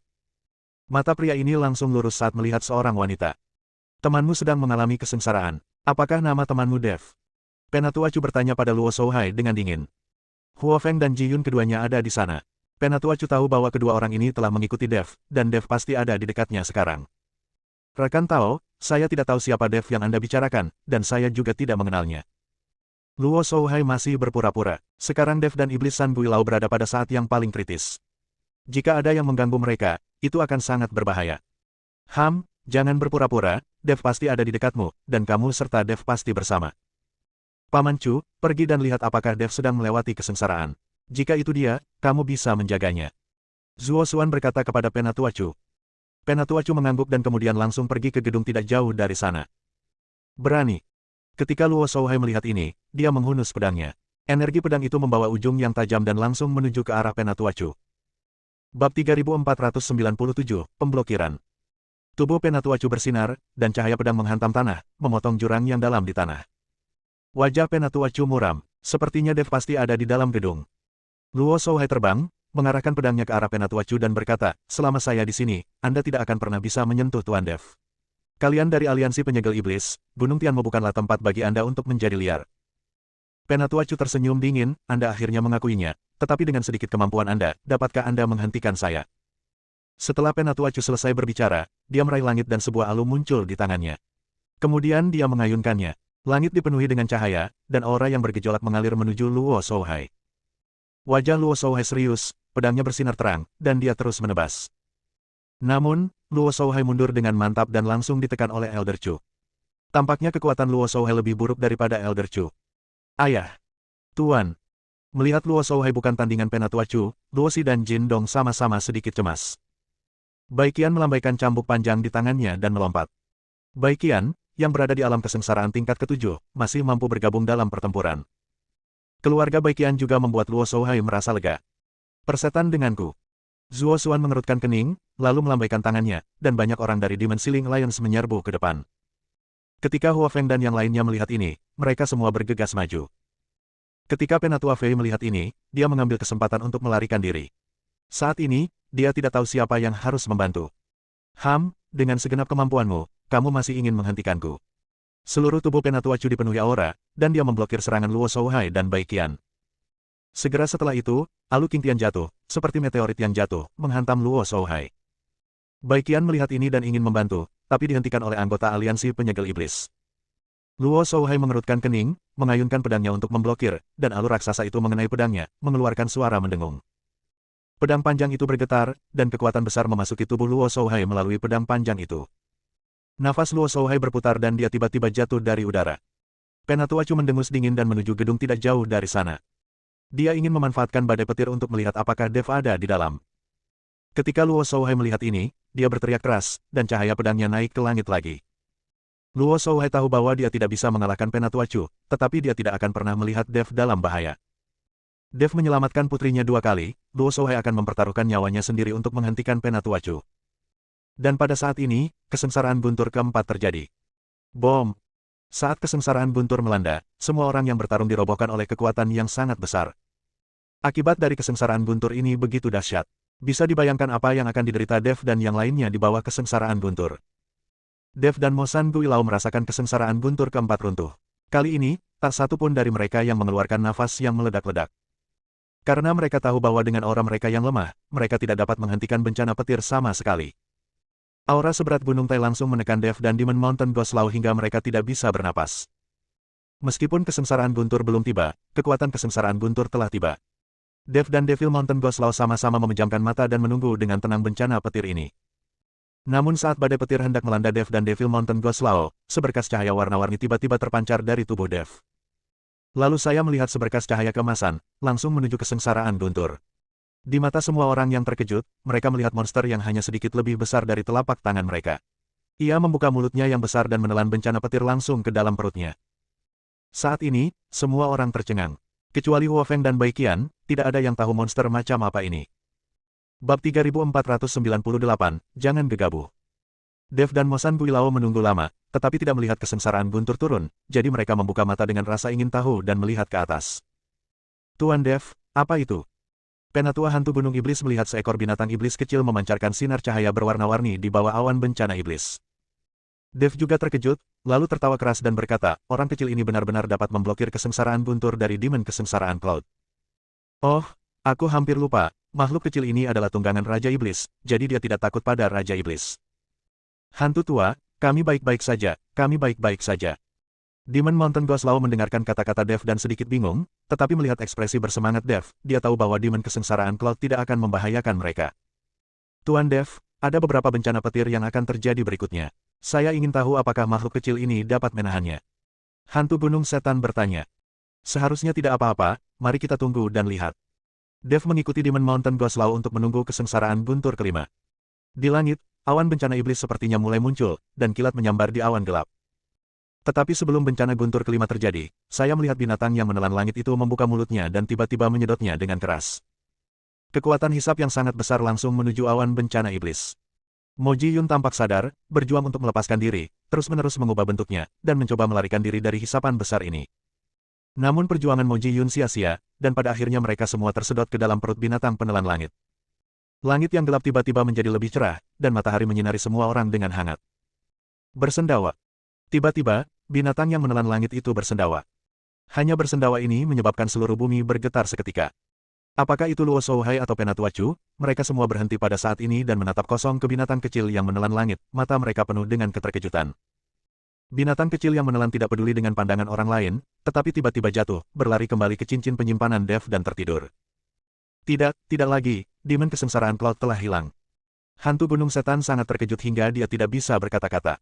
Mata pria ini langsung lurus saat melihat seorang wanita. Temanmu sedang mengalami kesengsaraan. Apakah nama temanmu Dev? Penatua Chu bertanya pada Luo Shouhai dengan dingin. Huo Feng dan Ji Yun keduanya ada di sana. Penatua Chu tahu bahwa kedua orang ini telah mengikuti Dev, dan Dev pasti ada di dekatnya sekarang. Rekan Tao, saya tidak tahu siapa Dev yang Anda bicarakan, dan saya juga tidak mengenalnya. Luo Shouhai masih berpura-pura. Sekarang Dev dan Iblis San Guilao berada pada saat yang paling kritis. Jika ada yang mengganggu mereka, itu akan sangat berbahaya. Jangan berpura-pura, Dev pasti ada di dekatmu, dan kamu serta Dev pasti bersama. Paman Chu, pergi dan lihat apakah Dev sedang melewati kesengsaraan. Jika itu dia, kamu bisa menjaganya. Zuo Xuan berkata kepada Penatua Chu. Penatua Chu mengangguk dan kemudian langsung pergi ke gedung tidak jauh dari sana. Berani. Ketika Luo Shouhai melihat ini, dia menghunus pedangnya. Energi pedang itu membawa ujung yang tajam dan langsung menuju ke arah Penatua Chu. Bab 3497, Pemblokiran. Tubuh Penatua Chu bersinar, dan cahaya pedang menghantam tanah, memotong jurang yang dalam di tanah. Wajah Penatua Chu muram, sepertinya Dev pasti ada di dalam gedung. Luo Shouhai terbang, mengarahkan pedangnya ke arah Penatua Chu dan berkata, selama saya di sini, Anda tidak akan pernah bisa menyentuh Tuan Dev. Kalian dari aliansi penyegel iblis, Gunung Tianmo bukanlah tempat bagi Anda untuk menjadi liar. Penatua Chu tersenyum dingin, Anda akhirnya mengakuinya. Tetapi dengan sedikit kemampuan Anda, dapatkah Anda menghentikan saya? Setelah Penatua Chu selesai berbicara, dia meraih langit dan sebuah alu muncul di tangannya. Kemudian dia mengayunkannya. Langit dipenuhi dengan cahaya, dan aura yang bergejolak mengalir menuju Luo Shouhai. Wajah Luo Shouhai serius, pedangnya bersinar terang, dan dia terus menebas. Namun, Luo Shouhai mundur dengan mantap dan langsung ditekan oleh Elder Chu. Tampaknya kekuatan Luo Shouhai lebih buruk daripada Elder Chu. Ayah. Tuan. Melihat Luo Shouhai bukan tandingan Penatua Chu, Luo Si dan Jin Dong sama-sama sedikit cemas. Baiqian melambaikan cambuk panjang di tangannya dan melompat. Baiqian, yang berada di alam kesengsaraan tingkat ke-7, masih mampu bergabung dalam pertempuran. Keluarga Baiqian juga membuat Luo Shouhai merasa lega. Persetan denganku. Zuo Xuan mengerutkan kening, lalu melambaikan tangannya, dan banyak orang dari Dimensi Ling Lions menyerbu ke depan. Ketika Huo Feng dan yang lainnya melihat ini, mereka semua bergegas maju. Ketika Penatua Fei melihat ini, dia mengambil kesempatan untuk melarikan diri. Saat ini, dia tidak tahu siapa yang harus membantu. Dengan segenap kemampuanmu, kamu masih ingin menghentikanku. Seluruh tubuh Penatua Chu dipenuhi aura, dan dia memblokir serangan Luo Shouhai dan Baiqian. Segera setelah itu, Alu Qingtian jatuh, seperti meteorit yang jatuh, menghantam Luo Shouhai. Baiqian melihat ini dan ingin membantu, tapi dihentikan oleh anggota aliansi penyegel iblis. Luo Shouhai mengerutkan kening, mengayunkan pedangnya untuk memblokir, dan alu raksasa itu mengenai pedangnya, mengeluarkan suara mendengung. Pedang panjang itu bergetar, dan kekuatan besar memasuki tubuh Luo Shouhai melalui pedang panjang itu. Nafas Luo Shouhai berputar dan dia tiba-tiba jatuh dari udara. Penatua Chu mendengus dingin dan menuju gedung tidak jauh dari sana. Dia ingin memanfaatkan badai petir untuk melihat apakah Dev ada di dalam. Ketika Luo Shouhai melihat ini, dia berteriak keras, dan cahaya pedangnya naik ke langit lagi. Luo Shouhai tahu bahwa dia tidak bisa mengalahkan Penatua Chu, tetapi dia tidak akan pernah melihat Dev dalam bahaya. Dev menyelamatkan putrinya 2 kali, Luo Shouhai akan mempertaruhkan nyawanya sendiri untuk menghentikan Penatua Chu. Dan pada saat ini, kesengsaraan guntur keempat terjadi. Bom! Saat kesengsaraan guntur melanda, semua orang yang bertarung dirobohkan oleh kekuatan yang sangat besar. Akibat dari kesengsaraan guntur ini begitu dahsyat. Bisa dibayangkan apa yang akan diderita Dev dan yang lainnya di bawah kesengsaraan guntur. Dev dan Mo San Guilao merasakan kesengsaraan guntur keempat runtuh. Kali ini, tak satu pun dari mereka yang mengeluarkan nafas yang meledak-ledak. Karena mereka tahu bahwa dengan aura mereka yang lemah, mereka tidak dapat menghentikan bencana petir sama sekali. Aura seberat gunung Tai langsung menekan Dev dan Demon Mountain Goslau hingga mereka tidak bisa bernapas. Meskipun kesengsaraan guntur belum tiba, kekuatan kesengsaraan guntur telah tiba. Dev dan Devil Mountain Goslau sama-sama memejamkan mata dan menunggu dengan tenang bencana petir ini. Namun saat badai petir hendak melanda Dev dan Devil Mountain Goslau, seberkas cahaya warna-warni tiba-tiba terpancar dari tubuh Dev. Lalu saya melihat seberkas cahaya keemasan, langsung menuju kesengsaraan guntur. Di mata semua orang yang terkejut, mereka melihat monster yang hanya sedikit lebih besar dari telapak tangan mereka. Ia membuka mulutnya yang besar dan menelan bencana petir langsung ke dalam perutnya. Saat ini, semua orang tercengang. Kecuali Huo Feng dan Baiqian, tidak ada yang tahu monster macam apa ini. Bab 3498, jangan gegabah. Dev dan Mo San Guilao menunggu lama, tetapi tidak melihat kesengsaraan guntur turun, jadi mereka membuka mata dengan rasa ingin tahu dan melihat ke atas. Tuan Dev, apa itu? Penatua hantu gunung iblis melihat seekor binatang iblis kecil memancarkan sinar cahaya berwarna-warni di bawah awan bencana iblis. Dev juga terkejut, lalu tertawa keras dan berkata, orang kecil ini benar-benar dapat memblokir kesengsaraan guntur dari Demon Kesengsaraan Cloud. Oh, aku hampir lupa. Makhluk kecil ini adalah tunggangan Raja Iblis, jadi dia tidak takut pada Raja Iblis. Hantu tua, kami baik-baik saja, kami baik-baik saja. Demon Mountain Goslau mendengarkan kata-kata Dev dan sedikit bingung, tetapi melihat ekspresi bersemangat Dev, dia tahu bahwa Demon Kesengsaraan Cloud tidak akan membahayakan mereka. Tuan Dev, ada beberapa bencana petir yang akan terjadi berikutnya. Saya ingin tahu apakah makhluk kecil ini dapat menahannya. Hantu Gunung Setan bertanya. Seharusnya tidak apa-apa, mari kita tunggu dan lihat. Dev mengikuti Demon Mountain Goslau untuk menunggu kesengsaraan guntur kelima. Di langit, awan bencana iblis sepertinya mulai muncul, dan kilat menyambar di awan gelap. Tetapi sebelum bencana guntur kelima terjadi, saya melihat binatang yang menelan langit itu membuka mulutnya dan tiba-tiba menyedotnya dengan keras. Kekuatan hisap yang sangat besar langsung menuju awan bencana iblis. Mo Ji Yun tampak sadar, berjuang untuk melepaskan diri, terus-menerus mengubah bentuknya, dan mencoba melarikan diri dari hisapan besar ini. Namun perjuangan Mo Ji Yun sia-sia, dan pada akhirnya mereka semua tersedot ke dalam perut binatang penelan langit. Langit yang gelap tiba-tiba menjadi lebih cerah, dan matahari menyinari semua orang dengan hangat. Bersendawa. Tiba-tiba, binatang yang menelan langit itu bersendawa. Hanya bersendawa ini menyebabkan seluruh bumi bergetar seketika. Apakah itu Luo Shouhai atau Penatua Chu? Mereka semua berhenti pada saat ini dan menatap kosong ke binatang kecil yang menelan langit, mata mereka penuh dengan keterkejutan. Binatang kecil yang menelan tidak peduli dengan pandangan orang lain, tetapi tiba-tiba jatuh, berlari kembali ke cincin penyimpanan Dev dan tertidur. Tidak lagi, Demon Kesengsaraan Cloud telah hilang. Hantu Gunung Setan sangat terkejut hingga dia tidak bisa berkata-kata.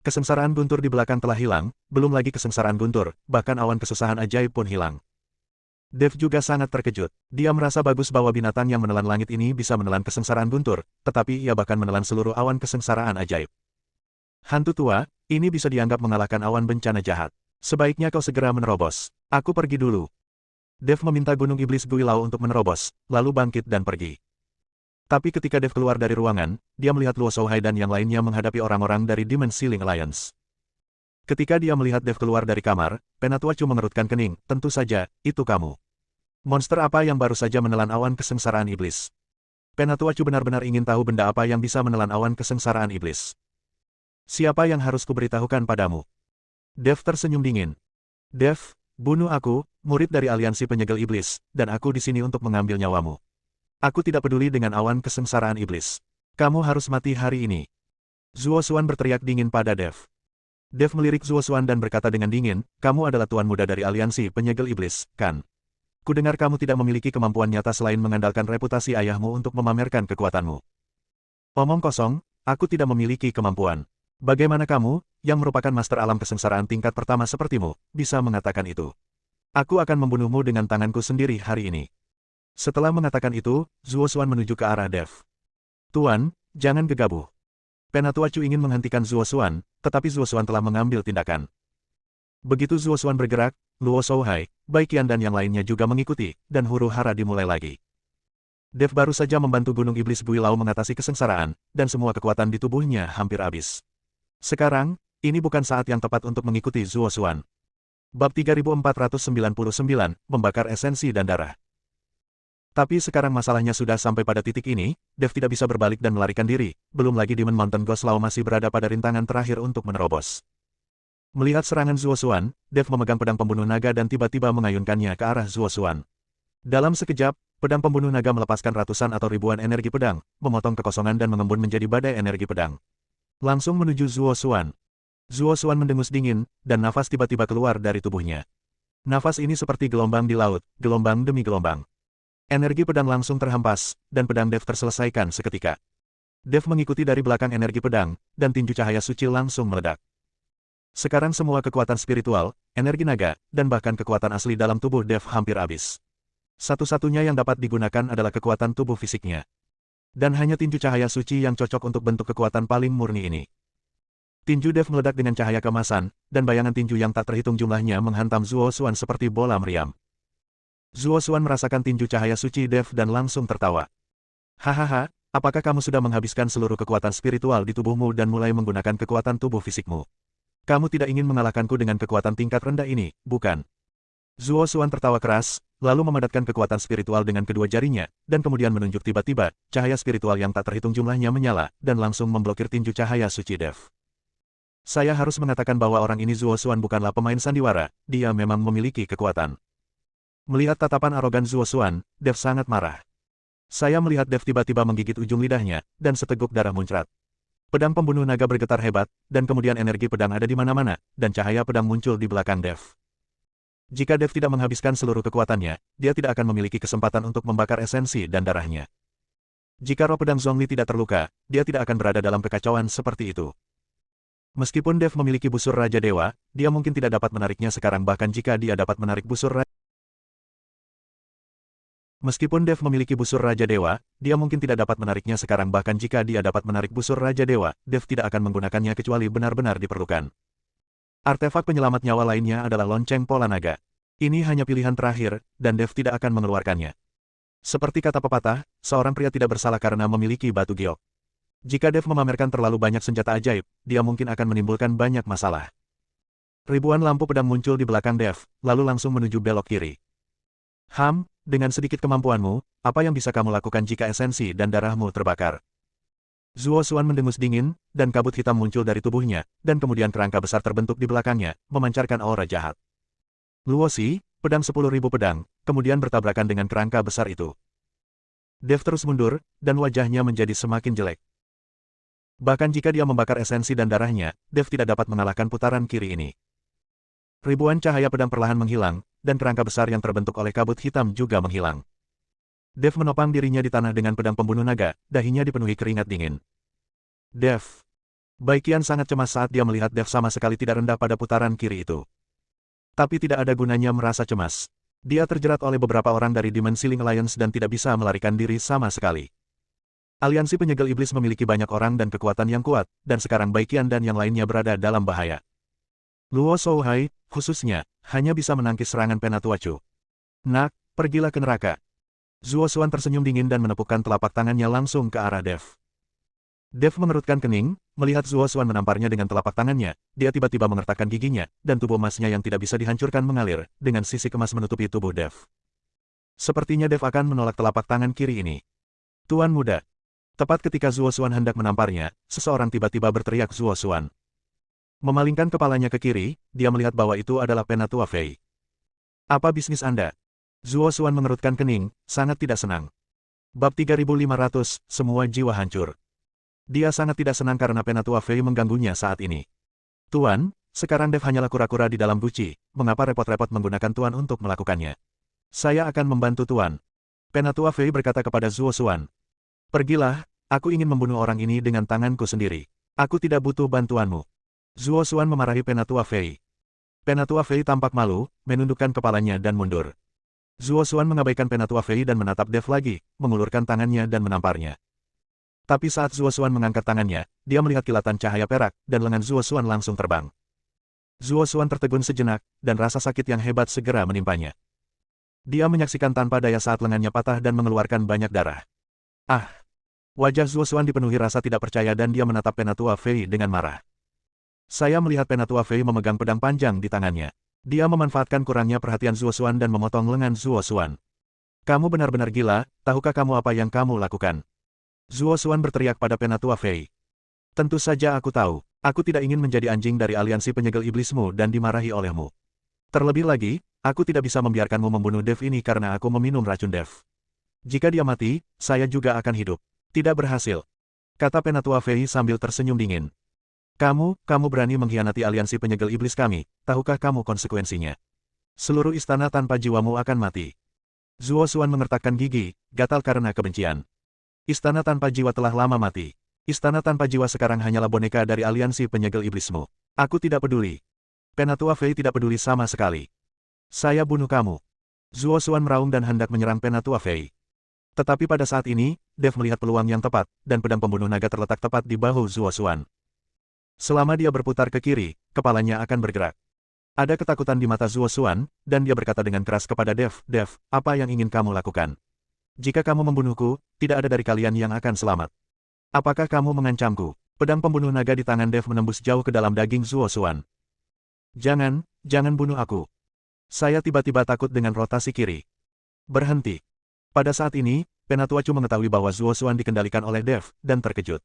Kesengsaraan guntur di belakang telah hilang, belum lagi kesengsaraan guntur, bahkan awan kesusahan ajaib pun hilang. Dev juga sangat terkejut. Dia merasa bagus bahwa binatang yang menelan langit ini bisa menelan kesengsaraan guntur, tetapi ia bahkan menelan seluruh awan kesengsaraan ajaib. Hantu tua, ini bisa dianggap mengalahkan awan bencana jahat. Sebaiknya kau segera menerobos. Aku pergi dulu. Dev meminta Gunung Iblis Guilau untuk menerobos, lalu bangkit dan pergi. Tapi ketika Dev keluar dari ruangan, dia melihat Luo Shouhai dan yang lainnya menghadapi orang-orang dari Demon Ceiling Alliance. Ketika dia melihat Dev keluar dari kamar, Penatua Chu mengerutkan kening, tentu saja, itu kamu. Monster apa yang baru saja menelan awan kesengsaraan iblis? Penatua Chu benar-benar ingin tahu benda apa yang bisa menelan awan kesengsaraan iblis. Siapa yang harus kuberitahukan padamu? Dev tersenyum dingin. Dev, bunuh aku, murid dari aliansi penyegel iblis, dan aku di sini untuk mengambil nyawamu. Aku tidak peduli dengan awan kesengsaraan iblis. Kamu harus mati hari ini. Zuo Xuan berteriak dingin pada Dev. Dev melirik Zuo Xuan dan berkata dengan dingin, kamu adalah tuan muda dari aliansi penyegel iblis, kan? Kudengar kamu tidak memiliki kemampuan nyata selain mengandalkan reputasi ayahmu untuk memamerkan kekuatanmu. Omong kosong, aku tidak memiliki kemampuan. Bagaimana kamu, yang merupakan master alam kesengsaraan tingkat pertama sepertimu, bisa mengatakan itu? Aku akan membunuhmu dengan tanganku sendiri hari ini. Setelah mengatakan itu, Zuo Xuan menuju ke arah Dev. Tuan, jangan gegabah. Penatua Chu ingin menghentikan Zuo Xuan, tetapi Zuo Xuan telah mengambil tindakan. Begitu Zuo Xuan bergerak, Luo Shouhai, Bai Qian dan yang lainnya juga mengikuti, dan huru-hara dimulai lagi. Dev baru saja membantu Gunung Iblis Guilau mengatasi kesengsaraan, dan semua kekuatan di tubuhnya hampir habis. Sekarang, ini bukan saat yang tepat untuk mengikuti Zuo Xuan. Bab 3499, membakar esensi dan darah. Tapi sekarang masalahnya sudah sampai pada titik ini, Dev tidak bisa berbalik dan melarikan diri, belum lagi Demon Mountain Ghost Law masih berada pada rintangan terakhir untuk menerobos. Melihat serangan Zuo Xuan, Dev memegang pedang pembunuh naga dan tiba-tiba mengayunkannya ke arah Zuo Xuan. Dalam sekejap, pedang pembunuh naga melepaskan ratusan atau ribuan energi pedang, memotong kekosongan dan mengembun menjadi badai energi pedang. Langsung menuju Zuo Xuan. Zuo Xuan mendengus dingin, dan nafas tiba-tiba keluar dari tubuhnya. Nafas ini seperti gelombang di laut, gelombang demi gelombang. Energi pedang langsung terhempas, dan pedang Dev terselesaikan seketika. Dev mengikuti dari belakang energi pedang, dan tinju cahaya suci langsung meledak. Sekarang semua kekuatan spiritual, energi naga, dan bahkan kekuatan asli dalam tubuh Dev hampir habis. Satu-satunya yang dapat digunakan adalah kekuatan tubuh fisiknya. Dan hanya tinju cahaya suci yang cocok untuk bentuk kekuatan paling murni ini. Tinju Dev meledak dengan cahaya kemasan, dan bayangan tinju yang tak terhitung jumlahnya menghantam Zuo Xuan seperti bola meriam. Zuo Xuan merasakan tinju cahaya suci Dev dan langsung tertawa. Hahaha, apakah kamu sudah menghabiskan seluruh kekuatan spiritual di tubuhmu dan mulai menggunakan kekuatan tubuh fisikmu? Kamu tidak ingin mengalahkanku dengan kekuatan tingkat rendah ini, bukan? Zuo Xuan tertawa keras, lalu memadatkan kekuatan spiritual dengan kedua jarinya, dan kemudian menunjuk tiba-tiba, cahaya spiritual yang tak terhitung jumlahnya menyala, dan langsung memblokir tinju cahaya suci Dev. Saya harus mengatakan bahwa orang ini Zuo Xuan bukanlah pemain sandiwara, dia memang memiliki kekuatan. Melihat tatapan arogan Zuo Xuan, Dev sangat marah. Saya melihat Dev tiba-tiba menggigit ujung lidahnya, dan seteguk darah muncrat. Pedang pembunuh naga bergetar hebat, dan kemudian energi pedang ada di mana-mana, dan cahaya pedang muncul di belakang Dev. Jika Dev tidak menghabiskan seluruh kekuatannya, dia tidak akan memiliki kesempatan untuk membakar esensi dan darahnya. Jika roh pedang Zhongli tidak terluka, dia tidak akan berada dalam kekacauan seperti itu. Meskipun Dev memiliki busur Raja Dewa, dia mungkin tidak dapat menariknya sekarang bahkan jika dia dapat menarik busur Raja. Meskipun Dev memiliki busur Raja Dewa, dia mungkin tidak dapat menariknya sekarang bahkan jika dia dapat menarik busur Raja Dewa, Dev tidak akan menggunakannya kecuali benar-benar diperlukan. Artefak penyelamat nyawa lainnya adalah lonceng pola naga. Ini hanya pilihan terakhir, dan Dev tidak akan mengeluarkannya. Seperti kata pepatah, seorang pria tidak bersalah karena memiliki batu giok. Jika Dev memamerkan terlalu banyak senjata ajaib, dia mungkin akan menimbulkan banyak masalah. Ribuan lampu pedang muncul di belakang Dev, lalu langsung menuju belok kiri. Dengan sedikit kemampuanmu, apa yang bisa kamu lakukan jika esensi dan darahmu terbakar? Zuo Xuan mendengus dingin, dan kabut hitam muncul dari tubuhnya, dan kemudian kerangka besar terbentuk di belakangnya, memancarkan aura jahat. Luo Xi, pedang 10.000 pedang, kemudian bertabrakan dengan kerangka besar itu. Dev terus mundur, dan wajahnya menjadi semakin jelek. Bahkan jika dia membakar esensi dan darahnya, Dev tidak dapat mengalahkan putaran kiri ini. Ribuan cahaya pedang perlahan menghilang, dan kerangka besar yang terbentuk oleh kabut hitam juga menghilang. Dev menopang dirinya di tanah dengan pedang pembunuh naga, dahinya dipenuhi keringat dingin. Dev. Baikian sangat cemas saat dia melihat Dev sama sekali tidak rendah pada putaran kiri itu. Tapi tidak ada gunanya merasa cemas. Dia terjerat oleh beberapa orang dari Demon Ceiling Alliance dan tidak bisa melarikan diri sama sekali. Aliansi penyegel iblis memiliki banyak orang dan kekuatan yang kuat, dan sekarang Baikian dan yang lainnya berada dalam bahaya. Luo Shouhai, khususnya, hanya bisa menangkis serangan Penatua Chu. Nak, pergilah ke neraka. Zuo Xuan tersenyum dingin dan menepukkan telapak tangannya langsung ke arah Dev. Dev mengerutkan kening, melihat Zuo Xuan menamparnya dengan telapak tangannya, dia tiba-tiba mengertakkan giginya, dan tubuh emasnya yang tidak bisa dihancurkan mengalir, dengan sisik emas menutupi tubuh Dev. Sepertinya Dev akan menolak telapak tangan kiri ini. Tuan muda. Tepat ketika Zuo Xuan hendak menamparnya, seseorang tiba-tiba berteriak Zuo Xuan. Memalingkan kepalanya ke kiri, dia melihat bahwa itu adalah Penatua Fei. Apa bisnis Anda? Zuo Xuan mengerutkan kening, sangat tidak senang. Bab 3500, semua jiwa hancur. Dia sangat tidak senang karena Penatua Fei mengganggunya saat ini. Tuan, sekarang Dev hanyalah kura-kura di dalam guci, mengapa repot-repot menggunakan Tuan untuk melakukannya? Saya akan membantu Tuan. Penatua Fei berkata kepada Zuo Xuan. Pergilah, aku ingin membunuh orang ini dengan tanganku sendiri. Aku tidak butuh bantuanmu. Zuo Xuan memarahi Penatua Fei. Penatua Fei tampak malu, menundukkan kepalanya dan mundur. Zuo Xuan mengabaikan Penatua Fei dan menatap Dev lagi, mengulurkan tangannya dan menamparnya. Tapi saat Zuo Xuan mengangkat tangannya, dia melihat kilatan cahaya perak, dan lengan Zuo Xuan langsung terbang. Zuo Xuan tertegun sejenak, dan rasa sakit yang hebat segera menimpanya. Dia menyaksikan tanpa daya saat lengannya patah dan mengeluarkan banyak darah. Ah! Wajah Zuo Xuan dipenuhi rasa tidak percaya dan dia menatap Penatua Fei dengan marah. Saya melihat Penatua Fei memegang pedang panjang di tangannya. Dia memanfaatkan kurangnya perhatian Zuo Xuan dan memotong lengan Zuo Xuan. Kamu benar-benar gila, tahukah kamu apa yang kamu lakukan? Zuo Xuan berteriak pada Penatua Fei. Tentu saja aku tahu, aku tidak ingin menjadi anjing dari aliansi penyegel iblismu dan dimarahi olehmu. Terlebih lagi, aku tidak bisa membiarkanmu membunuh Dev ini karena aku meminum racun Dev. Jika dia mati, saya juga akan hidup. Tidak berhasil. Kata Penatua Fei sambil tersenyum dingin. Kamu berani mengkhianati aliansi penyegel iblis kami, tahukah kamu konsekuensinya? Seluruh istana tanpa jiwamu akan mati. Zuo Xuan mengertakkan gigi, gatal karena kebencian. Istana tanpa jiwa telah lama mati. Istana tanpa jiwa sekarang hanyalah boneka dari aliansi penyegel iblismu. Aku tidak peduli. Penatua Fei tidak peduli sama sekali. Saya bunuh kamu. Zuo Xuan meraung dan hendak menyerang Penatua Fei. Tetapi pada saat ini, Dev melihat peluang yang tepat, dan pedang pembunuh naga terletak tepat di bahu Zuo Xuan. Selama dia berputar ke kiri, kepalanya akan bergerak. Ada ketakutan di mata Zuo Xuan, dan dia berkata dengan keras kepada Dev, Dev, apa yang ingin kamu lakukan? Jika kamu membunuhku, tidak ada dari kalian yang akan selamat. Apakah kamu mengancamku? Pedang pembunuh naga di tangan Dev menembus jauh ke dalam daging Zuo Xuan. Jangan bunuh aku. Saya tiba-tiba takut dengan rotasi kiri. Berhenti. Pada saat ini, Penatua Chu mengetahui bahwa Zuo Xuan dikendalikan oleh Dev, dan terkejut.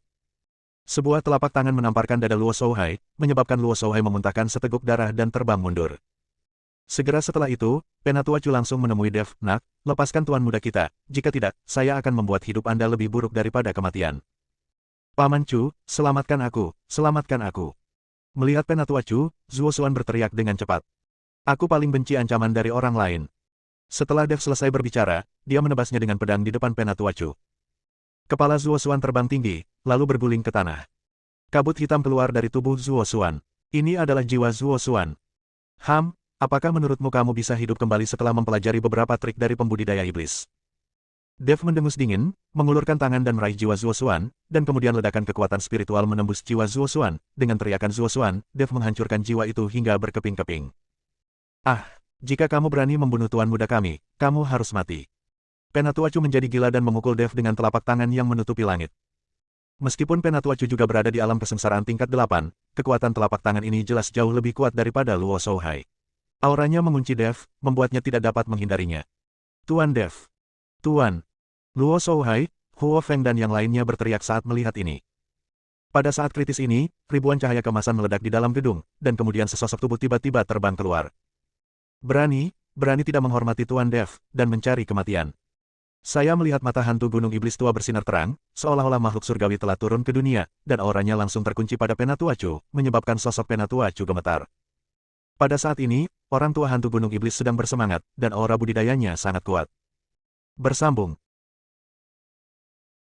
Sebuah telapak tangan menamparkan dada Luo Shouhai, menyebabkan Luo Shouhai memuntahkan seteguk darah dan terbang mundur. Segera setelah itu, Penatua Chu langsung menemui Dev, Nak, lepaskan tuan muda kita, jika tidak, saya akan membuat hidup Anda lebih buruk daripada kematian. Paman Chu, selamatkan aku, selamatkan aku. Melihat Penatua Chu, Zuo Xuan berteriak dengan cepat. Aku paling benci ancaman dari orang lain. Setelah Dev selesai berbicara, dia menebasnya dengan pedang di depan Penatua Chu. Kepala Zuo Xuan terbang tinggi, lalu berguling ke tanah. Kabut hitam keluar dari tubuh Zuo Xuan. Ini adalah jiwa Zuo Xuan. Apakah menurutmu kamu bisa hidup kembali setelah mempelajari beberapa trik dari pembudidaya iblis? Dev mendengus dingin, mengulurkan tangan dan meraih jiwa Zuo Xuan, dan kemudian ledakan kekuatan spiritual menembus jiwa Zuo Xuan. Dengan teriakan Zuo Xuan, Dev menghancurkan jiwa itu hingga berkeping-keping. Ah, jika kamu berani membunuh tuan muda kami, kamu harus mati. Penatua Chu menjadi gila dan memukul Dev dengan telapak tangan yang menutupi langit. Meskipun Penatua Chu juga berada di alam kesengsaraan tingkat 8, kekuatan telapak tangan ini jelas jauh lebih kuat daripada Luo Shouhai. Auranya mengunci Dev, membuatnya tidak dapat menghindarinya. Tuan Dev. Tuan. Luo Shouhai, Huo Feng dan yang lainnya berteriak saat melihat ini. Pada saat kritis ini, ribuan cahaya kemasan meledak di dalam gedung, dan kemudian sesosok tubuh tiba-tiba terbang keluar. Berani tidak menghormati Tuan Dev, dan mencari kematian. Saya melihat mata hantu gunung iblis tua bersinar terang, seolah-olah makhluk surgawi telah turun ke dunia, dan auranya langsung terkunci pada Penatua Chu, menyebabkan sosok Penatua Chu gemetar. Pada saat ini, orang tua hantu gunung iblis sedang bersemangat, dan aura budidayanya sangat kuat. Bersambung.